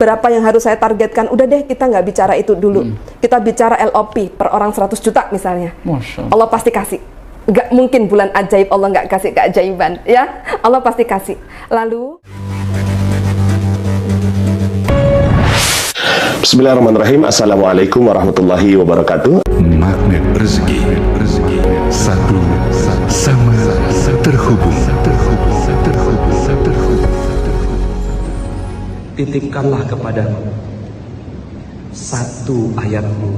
berapa yang harus saya targetkan. Udah deh, kita nggak bicara itu dulu. Kita bicara LOP per orang 100 juta misalnya. Masya Allah. Allah pasti kasih. Nggak mungkin bulan ajaib Allah nggak kasih keajaiban, ya. Allah pasti kasih. Lalu Bismillahirrahmanirrahim. Assalamualaikum warahmatullahi wabarakatuh. Magnet rezeki, satu sama terhubung. Titipkanlah kepadaku satu ayatmu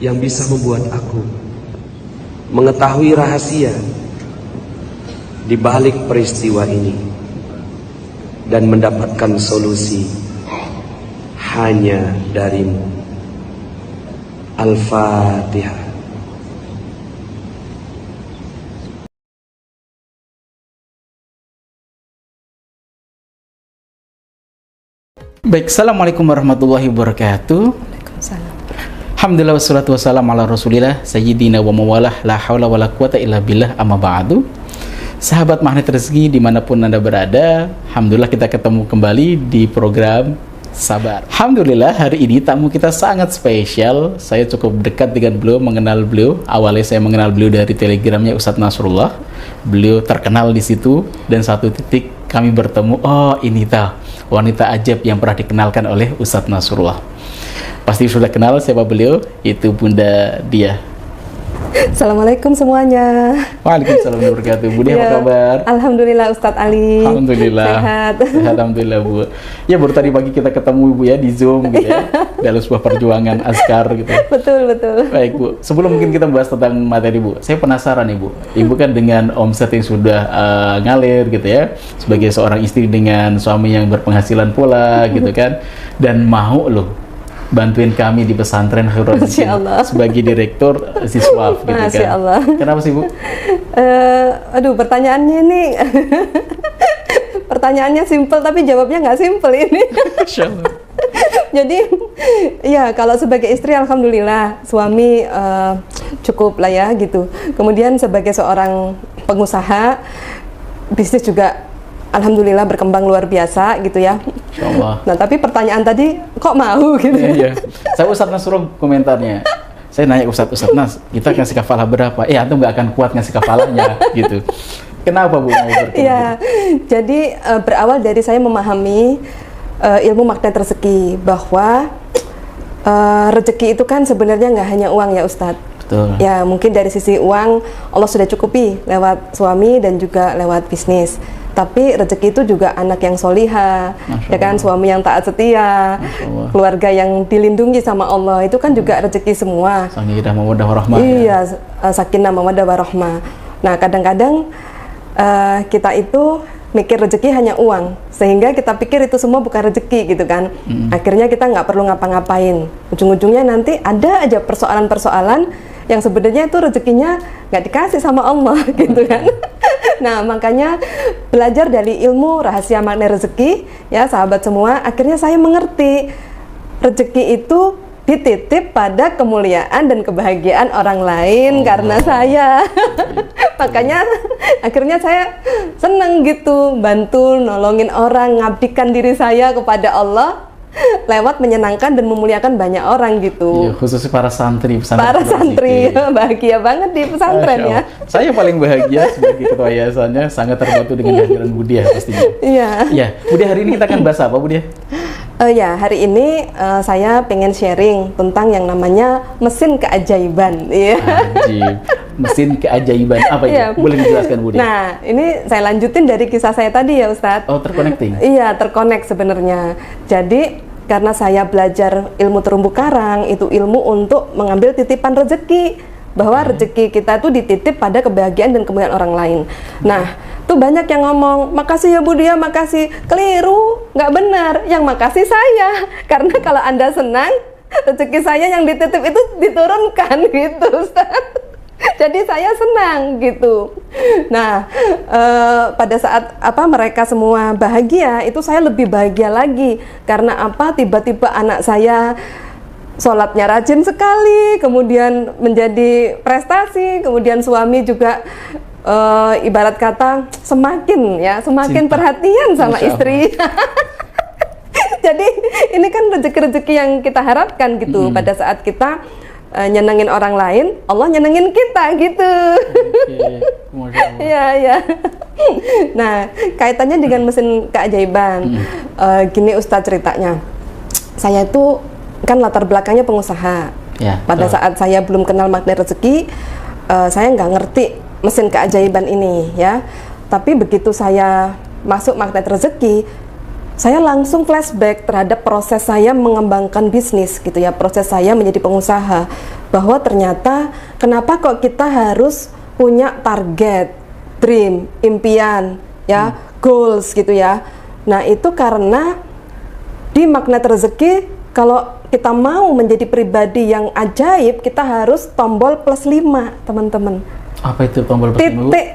yang bisa membuat aku mengetahui rahasia di balik peristiwa ini dan mendapatkan solusi hanya darimu. Al-Fatihah. Baik, Assalamualaikum warahmatullahi wabarakatuh. Waalaikumsalam. Alhamdulillah wassalatu wassalamu ala rasulillah sayyidina wa mawalah la hawla wa la quwata illa billah amma ba'du. Sahabat Magnet Rezeki dimanapun Anda berada, Alhamdulillah kita ketemu kembali di program Sabar. Alhamdulillah hari ini tamu kita sangat spesial. Saya cukup dekat dengan beliau, mengenal beliau. Awalnya saya mengenal beliau dari telegramnya Ustadz Nasrullah. Beliau terkenal di situ dan satu titik kami bertemu, oh ini wanita ajaib yang pernah dikenalkan oleh Ustadz Nasrullah. Pasti sudah kenal siapa beliau, itu Bunda Diah. Assalamualaikum semuanya. Waalaikumsalam warahmatullahi wabarakatuh. Bu Diah, apa kabar? Alhamdulillah Ustadz Ali. Alhamdulillah. Sehat. Sehat, alhamdulillah Bu. Ya baru tadi pagi kita ketemu Bu ya di Zoom gitu ya. Dalam sebuah perjuangan askar gitu. Betul. Baik Bu, sebelum mungkin kita bahas tentang materi Bu, saya penasaran nih Bu. Ibu kan dengan omset yang sudah ngalir gitu ya, sebagai seorang istri dengan suami yang berpenghasilan pula gitu kan, dan mau loh bantuin kami di pesantren Khairul Azim sebagai direktur Siswaf gitu kan. Masya Allah. Kenapa sih Bu? Aduh, pertanyaannya ini pertanyaannya simple tapi jawabnya nggak simple ini. Masya Allah. Jadi ya kalau sebagai istri alhamdulillah, suami cukup lah ya gitu. Kemudian sebagai seorang pengusaha, bisnis juga alhamdulillah berkembang luar biasa gitu ya. Insyaallah. Nah tapi pertanyaan tadi kok mau gitu? Iya. Saya Ustadz Nasrullah komentarnya. Saya nanya Ustadz Nas, kita kasih kafalah berapa? Antum nggak akan kuat ngasih kafalahnya gitu. Kenapa Bu mau bertemu? Ya, jadi berawal dari saya memahami ilmu magnet rezeki, bahwa rezeki itu kan sebenarnya nggak hanya uang ya Ustadz. Betul. Ya mungkin dari sisi uang Allah sudah cukupi lewat suami dan juga lewat bisnis. Tapi rezeki itu juga anak yang soliha, ya kan, suami yang taat setia, keluarga yang dilindungi sama Allah, itu kan juga rezeki semua. Sakinah mawaddah warahmah. Iya, sakinah mawaddah warahmah. Nah kadang-kadang kita itu mikir rezeki hanya uang, sehingga kita pikir itu semua bukan rezeki gitu kan. Akhirnya kita nggak perlu ngapa-ngapain. Ujung-ujungnya nanti ada aja persoalan-persoalan yang sebenarnya itu rezekinya nggak dikasih sama Allah gitu kan. Nah makanya belajar dari ilmu rahasia magnet rezeki ya sahabat semua, akhirnya saya mengerti rezeki itu dititip pada kemuliaan dan kebahagiaan orang lain karena saya. Makanya akhirnya saya senang gitu, bantu nolongin orang, ngabdikan diri saya kepada Allah lewat menyenangkan dan memuliakan banyak orang gitu. Iya, khususnya para santri pesantren. Para santri bahagia banget di pesantren ya. Saya paling bahagia sebagai ketua yayasannya, sangat terbantu dengan kehadiran Bu Diah pastinya. Iya. Ya, Bu Diah, hari ini kita akan bahas apa Bu Diah? Ya, hari ini saya pengen sharing tentang yang namanya mesin keajaiban. Iya. Ajib. Mesin keajaiban apa itu? Iya. Boleh dijelaskan Bu Diah? Nah, ini saya lanjutin dari kisah saya tadi ya Ustadz. Oh, terconnecting? Iya, terkonek sebenarnya. Jadi karena saya belajar ilmu terumbu karang, itu ilmu untuk mengambil titipan rezeki, bahwa rezeki kita itu dititip pada kebahagiaan dan kemuliaan orang lain. Nah, tuh banyak yang ngomong, makasih ya Bu Diah, makasih. Keliru, nggak benar. Yang makasih saya, karena kalau Anda senang, rezeki saya yang dititip itu diturunkan gitu Ustaz. Jadi saya senang gitu. Nah, pada saat mereka semua bahagia, itu saya lebih bahagia lagi. Karena apa? Tiba-tiba anak saya sholatnya rajin sekali, kemudian menjadi prestasi, kemudian suami juga ibarat kata semakin cinta, perhatian sama istri. Jadi ini kan rezeki-rezeki yang kita harapkan gitu. Pada saat kita nyenengin orang lain, Allah nyenengin kita gitu. Masya Allah. Ya. Nah, kaitannya dengan mesin keajaiban. Gini Ustadz ceritanya. Saya itu kan latar belakangnya pengusaha. Ya, Pada saat saya belum kenal magnet rezeki, saya nggak ngerti mesin keajaiban ini ya. Tapi begitu saya masuk magnet rezeki, saya langsung flashback terhadap proses saya mengembangkan bisnis gitu ya, proses saya menjadi pengusaha, bahwa ternyata kenapa kok kita harus punya target, dream, impian ya, goals gitu ya. Nah, itu karena di magnet rezeki kalau kita mau menjadi pribadi yang ajaib, kita harus tombol +5, teman-teman. Apa itu tombol +5? Titik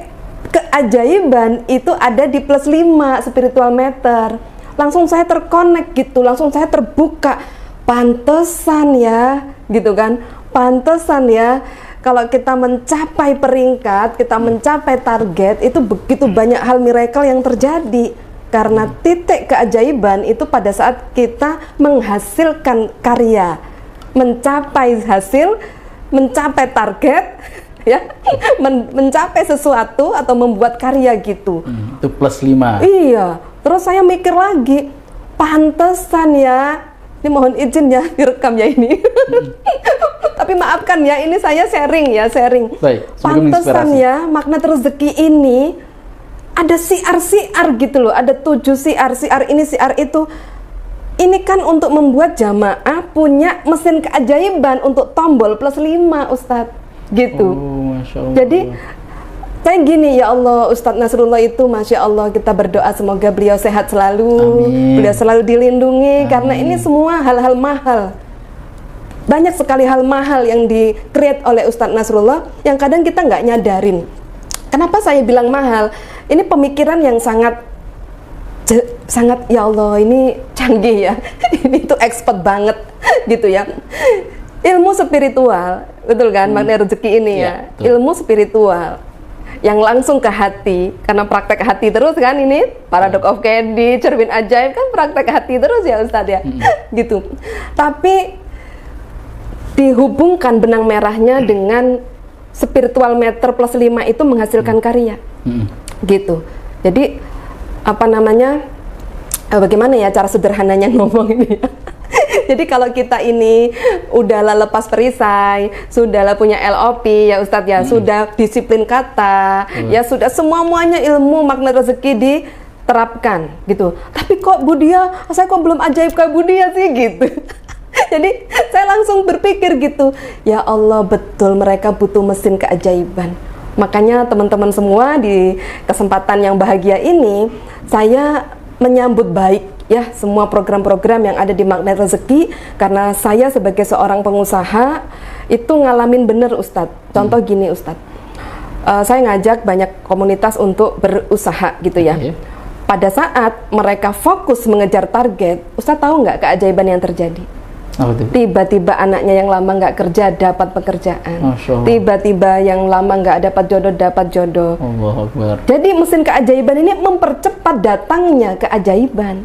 keajaiban itu ada di +5 spiritual meter. Langsung saya terkonek gitu, langsung saya terbuka. Pantesan ya, gitu kan? Pantesan ya, kalau kita mencapai peringkat, kita mencapai target, itu begitu banyak hal miracle yang terjadi. Karena titik keajaiban itu pada saat kita menghasilkan karya, mencapai hasil, mencapai target, ya, mencapai sesuatu atau membuat karya gitu. Itu +5. Iya. Terus saya mikir lagi, pantesan ya, ini mohon izin ya direkam ya ini. Tapi maafkan ya, ini saya sharing. Baik, Pantesan ya, magnet rezeki ini ada siar gitu loh, ada 7 siar ini, siar itu. Ini kan untuk membuat jamaah punya mesin keajaiban untuk tombol +5, Ustadz, gitu. Oh, Masya Allah. Jadi saya gini, ya Allah, Ustadz Nasrullah itu Masya Allah, kita berdoa semoga beliau sehat selalu. Amin. Beliau selalu dilindungi. Amin. Karena ini semua hal-hal mahal. Banyak sekali hal mahal yang di-create oleh Ustadz Nasrullah yang kadang kita nggak nyadarin. Kenapa saya bilang mahal? Ini pemikiran yang sangat ya Allah, ini canggih ya. Ini tuh expert banget gitu ya. Ilmu spiritual, betul kan? Magnet rezeki ini ya. Ilmu spiritual yang langsung ke hati, karena praktek hati terus kan ini, Paradox of Candy, Cermin Ajaib kan praktek hati terus ya Ustadz ya. Gitu. Tapi dihubungkan benang merahnya dengan spiritual meter +5 itu menghasilkan karya. Gitu. Jadi apa namanya, bagaimana ya cara sederhananya ngomong ini ya. Jadi kalau kita ini udahlah lepas perisai, sudahlah punya LOP ya Ustadz ya, sudah disiplin kata, ya sudah semuanya ilmu magnet rezeki diterapkan gitu. Tapi kok Budia, saya kok belum ajaib kayak Budia sih gitu. Jadi saya langsung berpikir gitu, ya Allah, betul mereka butuh mesin keajaiban. Makanya teman-teman semua di kesempatan yang bahagia ini, saya menyambut baik ya semua program-program yang ada di magnet rezeki, karena saya sebagai seorang pengusaha itu ngalamin bener Ustadz. Contoh gini Ustadz, saya ngajak banyak komunitas untuk berusaha gitu ya. Pada saat mereka fokus mengejar target, Ustadz tahu nggak keajaiban yang terjadi? Tiba-tiba anaknya yang lama nggak kerja dapat pekerjaan, tiba-tiba yang lama nggak dapat jodoh. Allahu Akbar. Jadi mesin keajaiban ini mempercepat datangnya keajaiban.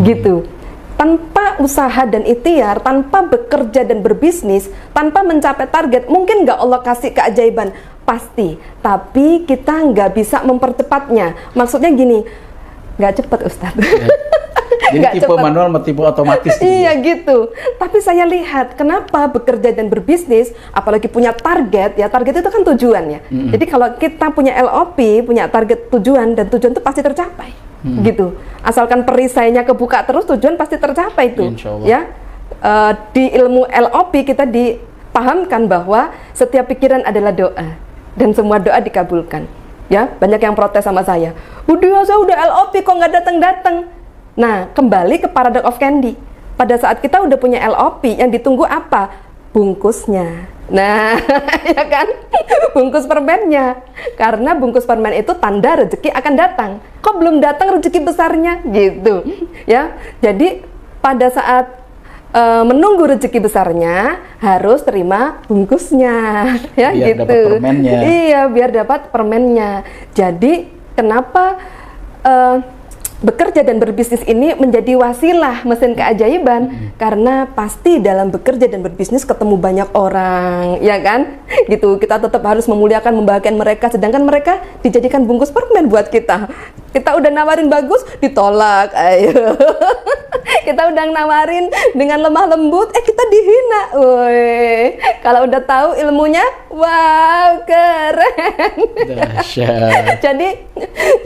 Gitu. Tanpa usaha dan ikhtiar, tanpa bekerja dan berbisnis, tanpa mencapai target, mungkin nggak Allah kasih keajaiban, pasti. Tapi kita nggak bisa mempercepatnya. Maksudnya gini, nggak cepat Ustadz. Jadi tipe manual sama tipe otomatis gitu. Iya gitu. Tapi saya lihat kenapa bekerja dan berbisnis, apalagi punya target ya, target itu kan tujuan ya. Jadi kalau kita punya LOP, punya target tujuan, dan tujuan itu pasti tercapai. Gitu. Asalkan perisainya kebuka terus, tujuan pasti tercapai itu. Ya. Di ilmu LOP kita dipahamkan bahwa setiap pikiran adalah doa dan semua doa dikabulkan. Ya, banyak yang protes sama saya. Udah, saya udah LOP kok nggak datang-datang. Nah, kembali ke Paradox of Candy. Pada saat kita udah punya LOP, yang ditunggu apa? Bungkusnya. Nah, ya kan? Bungkus permennya. Karena bungkus permen itu tanda rezeki akan datang. Kok belum datang rezeki besarnya? Gitu. Ya. Jadi pada saat menunggu rezeki besarnya, harus terima bungkusnya. Ya, biar gitu. Dapat permennya. Iya, biar dapat permennya. Jadi kenapa bekerja dan berbisnis ini menjadi wasilah mesin keajaiban, karena pasti dalam bekerja dan berbisnis ketemu banyak orang, ya kan? Gitu, kita tetap harus memuliakan, membahagiakan mereka, sedangkan mereka dijadikan bungkus permen buat kita. Kita udah nawarin bagus, ditolak, ayo. Kita udah nawarin dengan lemah lembut, kita dihina. Woi, kalau udah tahu ilmunya, wow, keren. Dahsyat.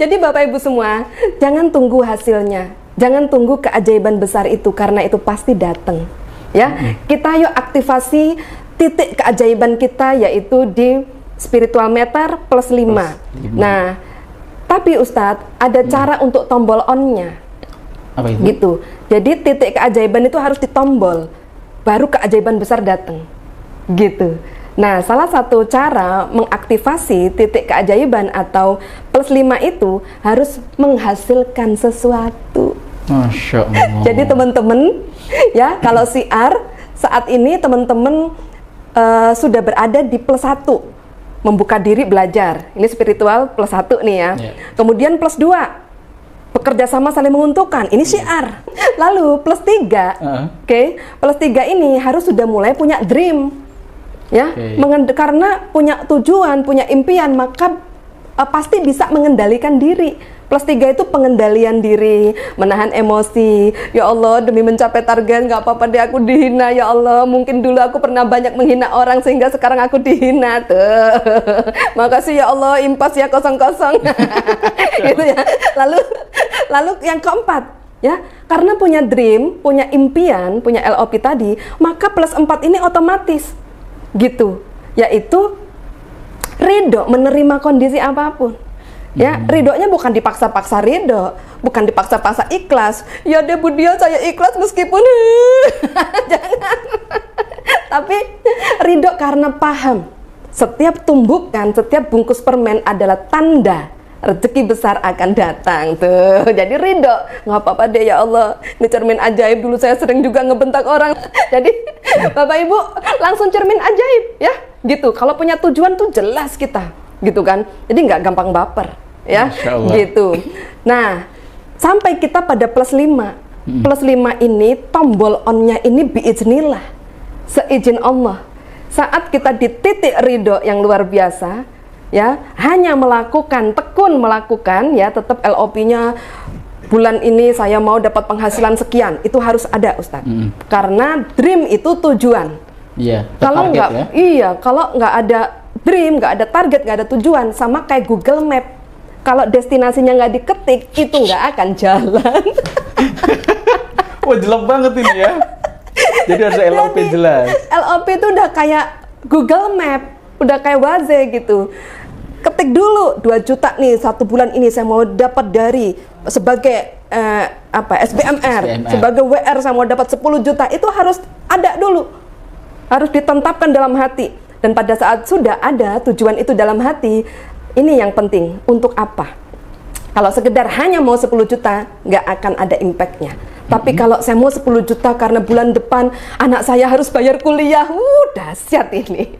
Jadi Bapak Ibu semua, jangan tunggu hasilnya, jangan tunggu keajaiban besar itu, karena itu pasti datang. Ya, kita yuk aktivasi titik keajaiban kita, yaitu di spiritual meter plus 5. Nah, tapi Ustadz, ada cara untuk tombol on-nya. Apa itu? Gitu. Jadi titik keajaiban itu harus ditombol, baru keajaiban besar datang. Gitu. Nah, salah satu cara mengaktifasi titik keajaiban atau plus 5 itu harus menghasilkan sesuatu. Masya Allah. Jadi teman-teman, ya, kalau siar saat ini teman-teman sudah berada di plus 1, membuka diri belajar. Ini spiritual plus 1 nih ya. Kemudian plus 2, bekerja sama saling menguntungkan. Ini syiar. Lalu plus 3, oke, plus 3 ini harus sudah mulai punya dream. Ya, karena punya tujuan, punya impian, maka pasti bisa mengendalikan diri. Plus 3 itu pengendalian diri, menahan emosi. Ya Allah, demi mencapai target, nggak apa-apa deh aku dihina. Ya Allah, mungkin dulu aku pernah banyak menghina orang sehingga sekarang aku dihina. Tuh. Makasih ya Allah, impas ya kosong-kosong. Gitu ya. Lalu yang keempat, ya, karena punya dream, punya impian, punya LOP tadi, maka plus 4 ini otomatis. Gitu, yaitu ridho menerima kondisi apapun. Ya, ridhonya bukan dipaksa-paksa ridho, bukan dipaksa-paksa ikhlas. Ya deh Bu Dia, saya ikhlas meskipun jangan. Tapi ridho karena paham setiap tumbukan, setiap bungkus permen adalah tanda rezeki besar akan datang. Tuh, jadi ridho, nggak apa-apa deh ya Allah, ini cermin ajaib, dulu saya sering juga ngebentak orang. Jadi Bapak Ibu langsung cermin ajaib ya, gitu. Kalau punya tujuan tuh jelas kita, gitu kan. Jadi nggak gampang baper ya, gitu. Nah, sampai kita pada plus 5. Plus 5 ini tombol on-nya ini biiznillah, seizin Allah. Saat kita di titik ridho yang luar biasa, ya, hanya melakukan, tekun melakukan, ya, tetap LOP-nya bulan ini saya mau dapat penghasilan sekian, itu harus ada Ustadz. Karena dream itu tujuan. Iya. Kalau nggak, ya? iya, kalau nggak ada dream, nggak ada target, nggak ada tujuan, sama kayak Google Map. Kalau destinasinya nggak diketik, itu nggak akan jalan. Wah, jelek banget ini ya. Jadi harus LOP jelas. LOP itu udah kayak Google Map, udah kayak Waze gitu. Ketik dulu 2 juta nih 1 bulan ini saya mau dapat dari sebagai SBMR, sebagai WR saya mau dapat 10 juta. Itu harus ada dulu, harus ditentapkan dalam hati. Dan pada saat sudah ada tujuan itu dalam hati, ini yang penting. Untuk apa? Kalau sekedar hanya mau 10 juta, nggak akan ada impact-nya. Tapi kalau saya mau 10 juta karena bulan depan anak saya harus bayar kuliah, dahsyat ini.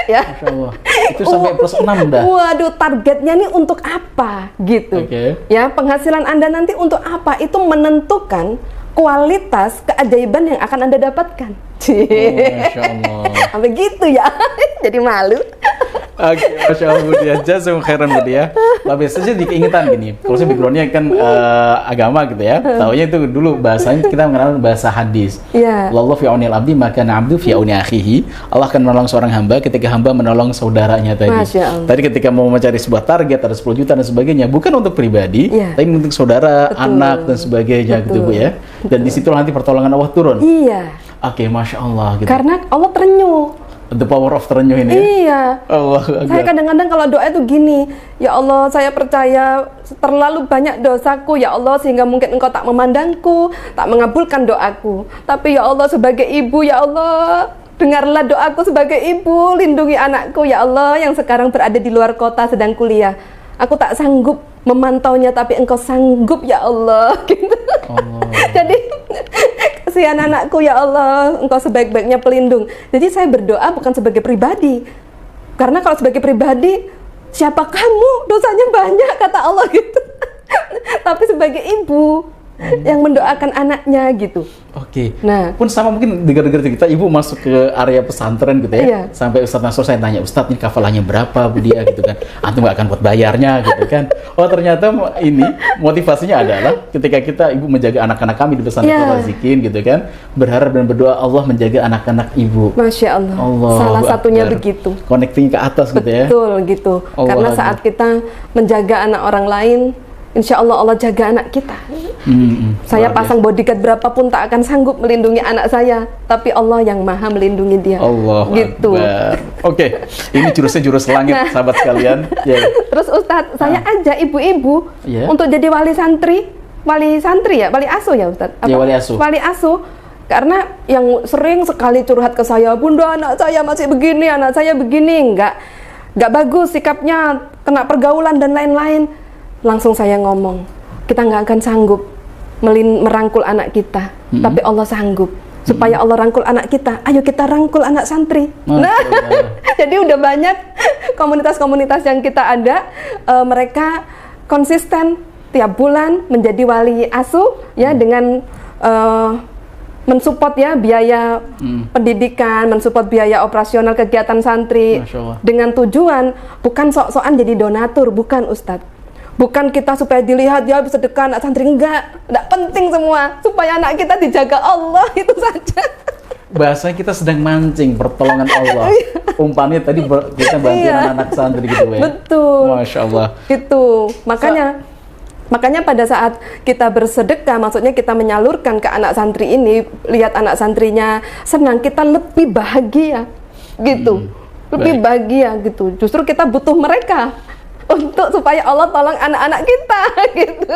Ya. Masya Allah. Itu sampai plus 6 dah. Waduh, targetnya nih untuk apa gitu. Ya, penghasilan Anda nanti untuk apa? Itu menentukan kualitas keajaiban yang akan Anda dapatkan. Masya Allah. Sampai gitu ya. Jadi malu. Oke, Masya Allah Bu Dia, jazakum khairan Bu Dia. Tapi biasanya diingetan gini, kalau saya backgroundnya kan agama gitu ya, taunya itu dulu bahasanya kita mengenal bahasa hadis. Wallahu fi aunil abdi maka abdu fi auni akhihi. Allah akan menolong seorang hamba ketika hamba menolong saudaranya tadi. Tadi ketika mau mencari sebuah target ada 10 juta dan sebagainya, bukan untuk pribadi, tapi untuk saudara, anak dan sebagainya gitu Bu ya. Dan di situ nanti pertolongan Allah turun. Iya. Oke, Masya Allah gitu. Karena Allah terenyuh. The power of terenyuh ini. Iya. Allah. Saya kadang-kadang kalau doa itu gini, ya Allah, saya percaya terlalu banyak dosaku, ya Allah, sehingga mungkin Engkau tak memandangku, tak mengabulkan doaku. Tapi ya Allah, sebagai ibu, ya Allah, dengarlah doaku sebagai ibu, lindungi anakku, ya Allah, yang sekarang berada di luar kota sedang kuliah. Aku tak sanggup memantaunya, tapi Engkau sanggup, ya Allah. Gitu. Jadi kasihan anakku, ya Allah, Engkau sebaik-baiknya pelindung. Jadi saya berdoa bukan sebagai pribadi, karena kalau sebagai pribadi, siapa kamu, dosanya banyak, kata Allah gitu. tapi sebagai ibu yang mendoakan anaknya gitu. Oke. Nah, Pun sama mungkin dengar-dengar kita ibu masuk ke area pesantren gitu ya. Iya. Sampai Ustadz Nasrul saya tanya, Ustadz ini kafalahnya berapa Bu Dia gitu kan. Antum nggak akan buat bayarnya gitu kan. Oh ternyata ini motivasinya adalah ketika kita ibu menjaga anak-anak kami di pesantren Iya. Razikin gitu kan. Berharap dan berdoa Allah menjaga anak-anak ibu. Masya Allah. Allahu Salah satunya Akbar. begitu. Connecting ke atas gitu ya. Betul gitu. Allah Karena Akbar. saat kita menjaga anak orang lain, insya Allah Allah jaga anak kita. Saya Luar biasa. pasang bodyguard berapapun tak akan sanggup melindungi anak saya, tapi Allah yang maha melindungi dia. Allah gitu. Akbar. Oke, ini jurusnya jurus langit Nah. sahabat sekalian. Ya. Terus Ustadz, saya ajak ibu-ibu Iya. untuk jadi wali santri ya, wali asuh ya Ustadz? Ya, wali asuh. Wali asuh. Karena yang sering sekali curhat ke saya, Bunda anak saya masih begini, anak saya begini, nggak bagus sikapnya, kena pergaulan dan lain-lain. Langsung saya ngomong, kita nggak akan sanggup merangkul anak kita, tapi Allah sanggup. Supaya Allah rangkul anak kita, ayo kita rangkul anak santri. Masya Nah, Allah. jadi udah banyak komunitas-komunitas yang kita ada, mereka konsisten tiap bulan menjadi wali asuh ya dengan mensupport ya biaya pendidikan, mensupport biaya operasional kegiatan santri Masya Allah. dengan tujuan bukan sok-sokan jadi donatur, bukan Ustadz. Bukan kita supaya dilihat ya sedekah anak santri, enggak penting semua, supaya anak kita dijaga Allah, itu saja. Bahasanya kita sedang mancing pertolongan Allah. Umpannya tadi kita bantuin Iya. anak santri gitu ya. Betul. Masya Allah. Gitu. Makanya pada saat kita bersedekah, maksudnya kita menyalurkan ke anak santri ini, lihat anak santrinya senang, kita lebih bahagia gitu. Lebih baik. bahagia gitu. Justru kita butuh mereka untuk supaya Allah tolong anak-anak kita gitu.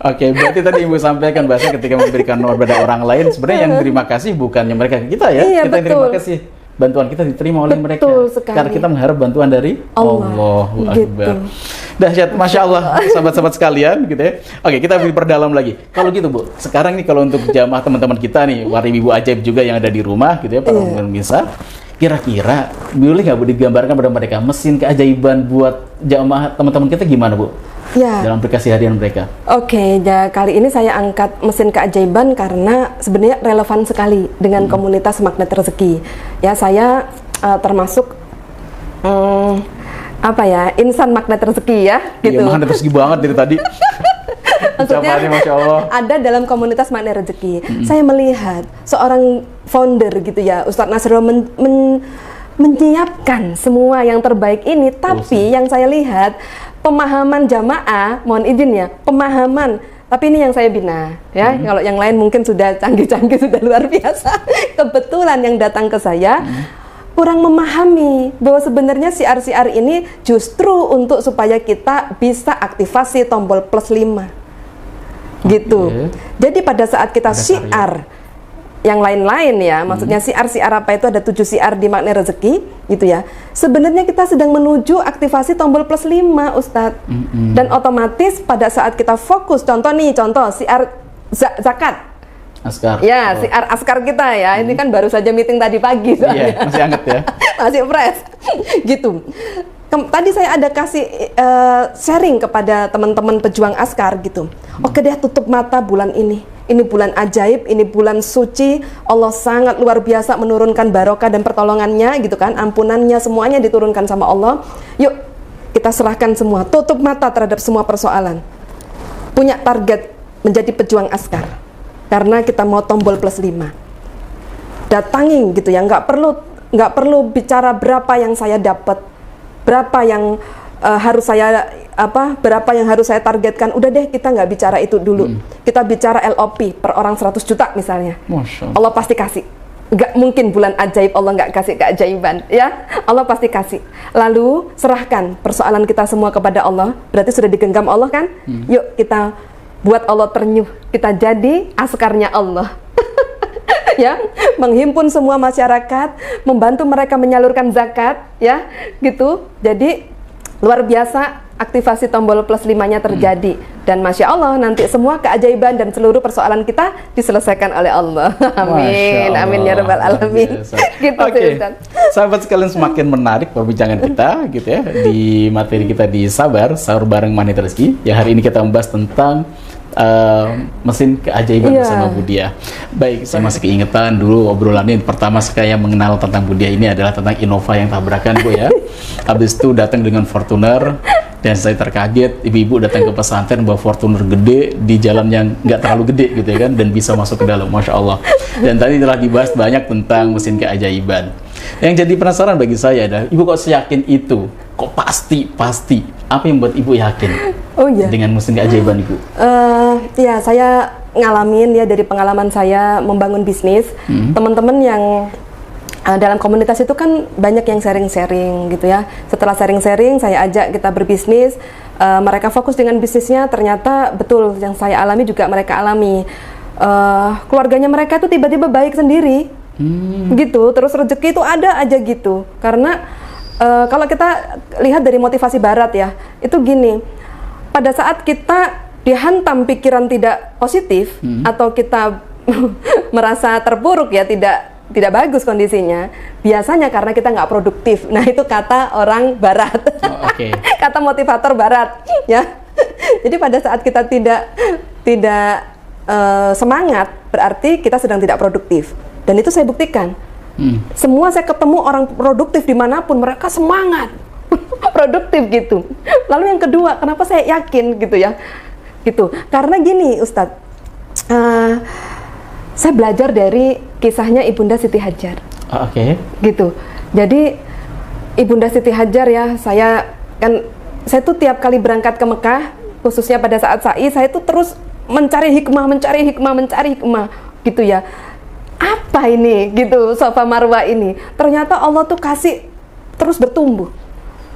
Oke, berarti tadi Ibu sampaikan bahasa ketika memberikan kepada orang lain, sebenarnya yang terima kasih bukannya mereka ke kita ya. Iya, Kita yang terima betul. kasih. Bantuan kita diterima oleh mereka. Betul sekali. Karena kita mengharap bantuan dari Allah. Allahu Gitu. Akbar. Dahsyat, Masya Allah, sahabat-sahabat sekalian gitu ya. Oke, kita perdalam lagi. Kalau gitu Bu, sekarang nih kalau untuk jamaah teman-teman kita nih, Warim Ibu Ajaib juga yang ada di rumah gitu ya, para pemirsa, kira-kira boleh nggak Bu digambarkan pada mereka mesin keajaiban buat jamaah teman-teman kita gimana Bu? Ya. Dalam aplikasi harian mereka. Oke, ya kali ini saya angkat mesin keajaiban karena sebenarnya relevan sekali dengan komunitas magnet rezeki. Ya, saya termasuk insan magnet rezeki ya, gitu. Iya, magnet rezeki banget dari tadi. Maksudnya Ucapannya, Masya Allah. ada dalam komunitas magnet rezeki. Saya melihat seorang founder gitu ya, Ustadz Nasrul menyiapkan semua yang terbaik ini, tapi yang saya lihat pemahaman jamaah, mohon izin ya, pemahaman. Tapi ini yang saya bina, ya. Kalau yang lain mungkin sudah canggih-canggih, sudah luar biasa. Kebetulan yang datang ke saya kurang memahami bahwa sebenarnya siar-siar ini justru untuk supaya kita bisa aktivasi tombol +5. Gitu. Oke. Jadi pada saat kita Ada siar yang lain-lain ya, maksudnya siar-siar apa itu, ada 7 siar di magnet rezeki gitu ya. Sebenarnya kita sedang menuju aktivasi tombol +5 Ustadz. Dan otomatis pada saat kita fokus, contoh siar zakat. Askar. Ya, siar askar kita ya. Ini kan baru saja meeting tadi pagi soalnya. Iya, masih hangat ya. Masih fresh. Gitu. Tadi saya ada kasih sharing kepada teman-teman pejuang askar gitu. Oke deh, tutup mata bulan ini. Ini bulan ajaib, ini bulan suci. Allah sangat luar biasa menurunkan barokah dan pertolongannya gitu kan. Ampunannya semuanya diturunkan sama Allah. Yuk, kita serahkan semua. Tutup mata terhadap semua persoalan. Punya target menjadi pejuang askar. Karena kita mau tombol +5. Datangin gitu ya, nggak perlu bicara berapa yang saya dapat, berapa yang berapa yang harus saya targetkan. Udah deh, kita nggak bicara itu dulu. Kita bicara LOP per orang 100 juta misalnya. Masya Allah. Allah pasti kasih. Nggak mungkin bulan ajaib Allah nggak kasih keajaiban, ya. Allah pasti kasih. Lalu serahkan persoalan kita semua kepada Allah. Berarti sudah digenggam Allah kan? Yuk kita buat Allah ternyuh. Kita jadi askarnya Allah. Ya, menghimpun semua masyarakat, membantu mereka menyalurkan zakat, ya, gitu. Jadi luar biasa aktivasi tombol plus 5-nya terjadi. Dan Masya Allah, nanti semua keajaiban dan seluruh persoalan kita diselesaikan oleh Allah. Amin, amin ya rabbal alamin. Gitu Oke, Ustaz. sahabat sekalian, semakin menarik perbincangan kita gitu ya di materi kita di Sahur bareng Magnet Rezeki. Ya, hari ini kita membahas tentang mesin keajaiban bersama Budia. Baik, saya masih keingetan dulu obrolannya pertama saya mengenal tentang Budia ini adalah tentang Innova yang tabrakan, Bu ya. Habis itu datang dengan Fortuner dan saya terkaget ibu-ibu datang ke pesantren bawa Fortuner gede di jalan yang nggak terlalu gede gitu ya kan, dan bisa masuk ke dalam, Masya Allah. Dan tadi telah dibahas banyak tentang mesin keajaiban. Yang jadi penasaran bagi saya adalah, Ibu kok seyakin itu? Kok pasti? Apa yang buat Ibu yakin dengan mesin keajaiban Ibu? Ya, saya ngalamin ya, dari pengalaman saya membangun bisnis. Teman-teman yang dalam komunitas itu kan banyak yang sharing-sharing gitu ya. Setelah sharing-sharing, saya ajak kita berbisnis. Mereka fokus dengan bisnisnya, ternyata betul yang saya alami juga mereka alami. Keluarganya mereka itu tiba-tiba baik sendiri. Gitu, terus rezeki itu ada aja gitu. Karena kalau kita lihat dari motivasi barat ya, itu gini, pada saat kita dihantam pikiran tidak positif atau kita merasa terpuruk ya, tidak bagus kondisinya, biasanya karena kita nggak produktif. Nah, itu kata orang barat. Kata motivator barat ya. Jadi pada saat kita tidak semangat, berarti kita sedang tidak produktif. Dan itu saya buktikan. Semua saya ketemu orang produktif dimanapun, mereka semangat, produktif gitu. Lalu yang kedua, kenapa saya yakin gitu ya? Gitu. Karena gini Ustadz, saya belajar dari kisahnya Ibunda Siti Hajar. Gitu. Jadi Ibunda Siti Hajar ya, saya tuh tiap kali berangkat ke Mekah, khususnya pada saat sa'i, saya tuh terus mencari hikmah gitu ya. Apa ini gitu, Safa Marwah ini? Ternyata Allah tuh kasih terus bertumbuh.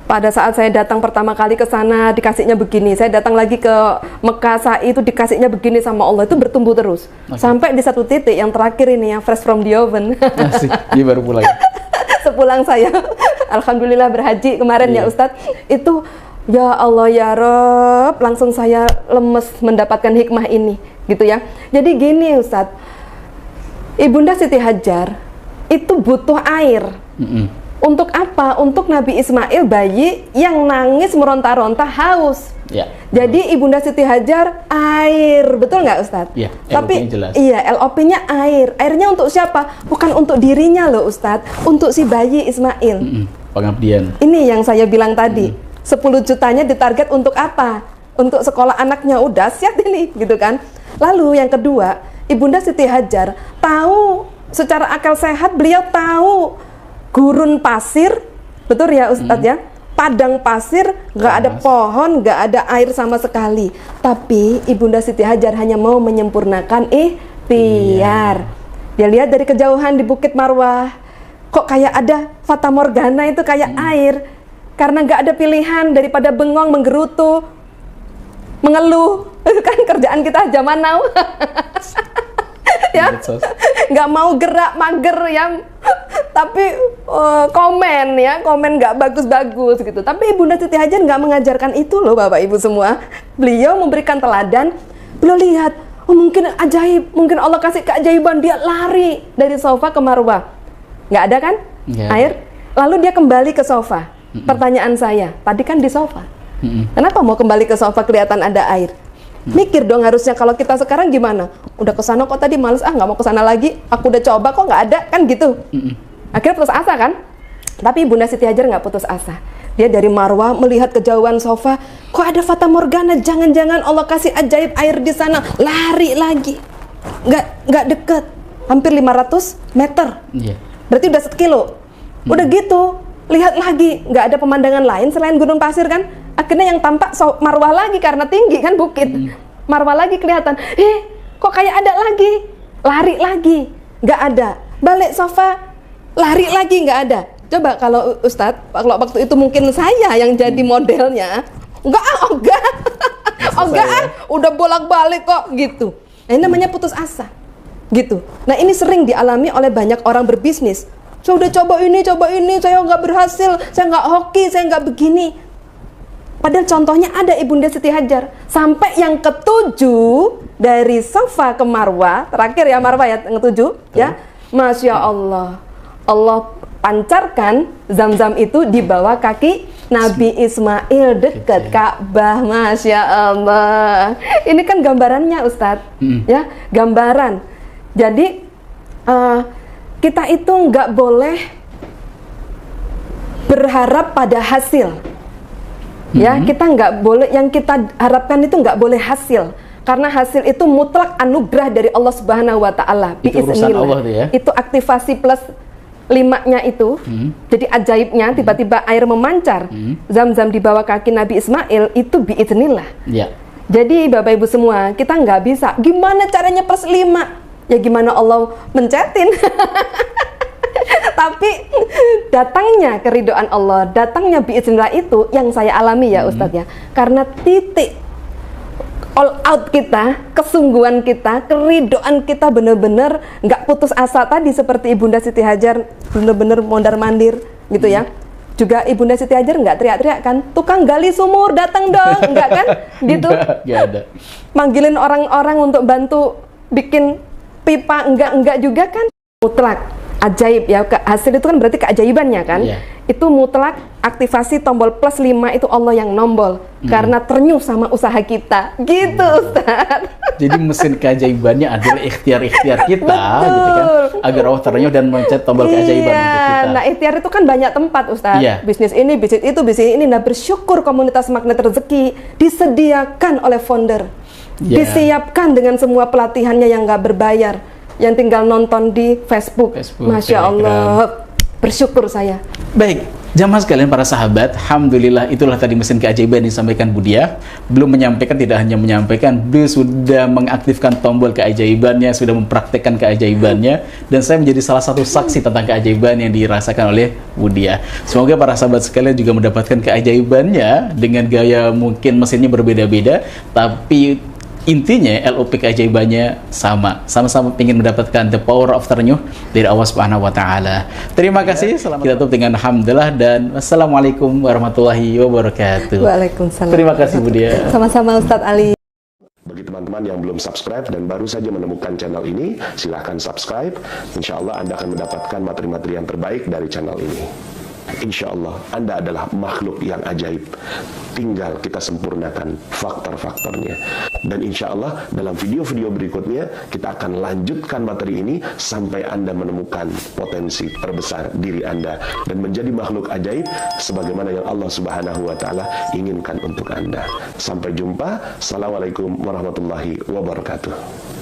Pada saat saya datang pertama kali ke sana dikasihnya begini, saya datang lagi ke Mekah sa'i itu dikasihnya begini sama Allah, itu bertumbuh terus. Sampai di satu titik yang terakhir ini yang fresh from the oven. Dia baru pulang. Sepulang saya, alhamdulillah berhaji kemarin ya Ustadz, itu ya Allah ya Rob, langsung saya lemes mendapatkan hikmah ini gitu ya. Jadi gini Ustadz, Ibunda Siti Hajar itu butuh air. Untuk apa? Untuk Nabi Ismail, bayi yang nangis meronta-ronta haus. Jadi Ibunda Siti Hajar air, betul nggak Ustadz? Tapi jelas. Iya, LOP-nya air. Airnya untuk siapa? Bukan untuk dirinya loh Ustadz, untuk si bayi Ismail. Pengabdian. Ini yang saya bilang tadi. 10 jutanya ditarget untuk apa? Untuk sekolah anaknya, udah siap ini, gitu kan? Lalu yang kedua, Ibunda Siti Hajar tahu secara akal sehat, beliau tahu gurun pasir, betul ya Ustadz ya, padang pasir, nggak ada pohon, nggak ada air sama sekali. Tapi Ibunda Siti Hajar hanya mau menyempurnakan ikhtiar. Dia lihat dari kejauhan di Bukit Marwah, kok kayak ada fata morgana itu kayak air. Karena nggak ada pilihan daripada bengong, menggerutu, mengeluh, kan kerjaan kita zaman now. Ya, nggak mau gerak, mager ya, tapi komen nggak bagus-bagus gitu. Tapi Ibunda Siti Hajar nggak mengajarkan itu loh Bapak Ibu semua. Beliau memberikan teladan. Beliau lihat, oh mungkin ajaib, mungkin Allah kasih keajaiban, dia lari dari Safa ke Marwah, nggak ada kan air. Lalu dia kembali ke Safa. Pertanyaan saya, tadi kan di Safa, kenapa mau kembali ke Safa kelihatan ada air? Mikir dong harusnya, kalau kita sekarang gimana? Udah kesana kok tadi males, nggak mau kesana lagi, aku udah coba kok nggak ada, kan gitu. Akhirnya putus asa kan? Tapi Bunda Siti Hajar nggak putus asa. Dia dari Marwah melihat kejauhan Safa, kok ada fata morgana, jangan-jangan Allah kasih ajaib air di sana. Lari lagi, nggak deket, hampir 500 meter. Berarti udah 1 kilo. Udah gitu, lihat lagi, nggak ada pemandangan lain selain gunung pasir kan? Akhirnya yang tampak Marwah lagi karena tinggi kan bukit. Marwah lagi kelihatan. Kok kayak ada lagi? Lari lagi, nggak ada. Balik Safa, lari lagi, nggak ada. Coba kalau Ustadz, kalau waktu itu mungkin saya yang jadi modelnya, enggak, udah bolak-balik kok gitu. Nah, ini namanya putus asa, gitu. Nah ini sering dialami oleh banyak orang berbisnis. Saya udah coba ini, saya nggak berhasil, saya nggak hoki, saya nggak begini. Padahal contohnya ada Ibunda Siti Hajar. Sampai yang ketujuh dari Safa ke Marwah, terakhir ya Marwah ya, yang ketujuh ya. Masya Allah, Allah pancarkan Zam-Zam itu di bawah kaki Nabi Ismail dekat Ka'bah. Masya Allah. Ini kan gambarannya Ustadz, ya, gambaran. Jadi kita itu nggak boleh berharap pada hasil. Ya, kita nggak boleh, yang kita harapkan itu nggak boleh hasil, karena hasil itu mutlak anugerah dari Allah Subhanahu Wa Taala. Itu urusan Allah tuh ya. Itu aktivasi plus 5-nya itu. Jadi ajaibnya tiba-tiba air memancar, Zam-Zam di bawah kaki Nabi Ismail itu biiznillah. Ya. Jadi Bapak Ibu semua, kita nggak bisa gimana caranya plus 5, ya gimana Allah mencetin. Tapi datangnya keridhaan Allah, datangnya biiznillah itu yang saya alami ya Ustadz ya. Karena titik all out kita, kesungguhan kita, keridhaan kita benar-benar nggak putus asa tadi seperti Ibunda Siti Hajar, benar-benar mondar-mandir gitu ya. Juga Ibunda Siti Hajar nggak teriak-teriak kan, tukang gali sumur datang dong, nggak kan? Gitu. Nggak ada. Manggilin orang-orang untuk bantu bikin pipa, enggak juga kan? Mutlak ajaib ya, hasil itu kan berarti keajaibannya kan. Itu mutlak aktivasi tombol plus 5 itu Allah yang nombol, karena ternyuh sama usaha kita gitu Ustaz. Jadi mesin keajaibannya adalah ikhtiar-ikhtiar kita. Betul. Gitu kan, agar Allah ternyuh dan mencet tombol keajaiban untuk kita. Nah ikhtiar itu kan banyak tempat Ustaz. Bisnis ini, bisnis itu, bisnis ini. Nah bersyukur komunitas Magnet Rezeki disediakan oleh founder, disiapkan dengan semua pelatihannya yang nggak berbayar, yang tinggal nonton di Facebook. Masya Allah, bersyukur saya. Baik, jamaah sekalian para sahabat, alhamdulillah itulah tadi mesin keajaiban yang disampaikan Budia. Belum menyampaikan, tidak hanya menyampaikan, beliau sudah mengaktifkan tombol keajaibannya, sudah mempraktekkan keajaibannya, dan saya menjadi salah satu saksi tentang keajaiban yang dirasakan oleh Budia. Semoga para sahabat sekalian juga mendapatkan keajaibannya dengan gaya mungkin mesinnya berbeda-beda, tapi intinya LOP keajaibannya sama-sama ingin mendapatkan the power of ternyuh dari Allah Subhanahu wa Ta'ala. Terima kasih. Kita tutup dengan alhamdulillah dan wassalamualaikum warahmatullahi wabarakatuh. Waalaikumsalam. Terima kasih Budia. Sama-sama Ustadz Ali. Bagi teman-teman yang belum subscribe dan baru saja menemukan channel ini, silahkan subscribe. Insya Allah Anda akan mendapatkan materi-materi yang terbaik dari channel ini. Insya Allah Anda adalah makhluk yang ajaib, tinggal kita sempurnakan faktor-faktornya. Dan insya Allah dalam video-video berikutnya kita akan lanjutkan materi ini sampai Anda menemukan potensi terbesar diri Anda dan menjadi makhluk ajaib sebagaimana yang Allah Subhanahu wa Ta'ala inginkan untuk Anda. Sampai jumpa. Assalamualaikum warahmatullahi wabarakatuh.